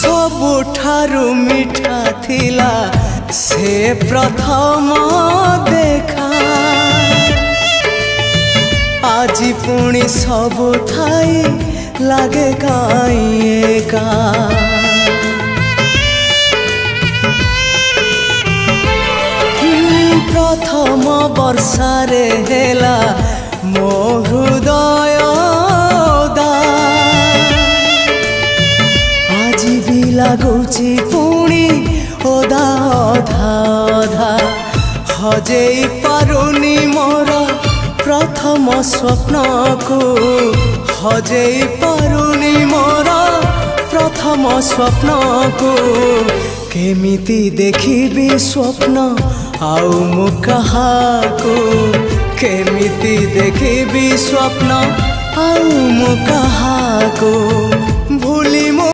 सबुठारु मिठा थिला से प्रथम देखा आज पुणी सबु थाई लागे काई एका प्रथम वर्षारे हेला मो हृदय आज भी लगुची पुणी ओदा अधा अधा हजेई पारुनी मोर प्रथम स्वप्न को हजेई पारुनी मोर प्रथम स्वप्न को केमिति देखिबी स्वप्न आउ मु कहाको केमिति देखिबी स्वप्न आउ मु कहाको।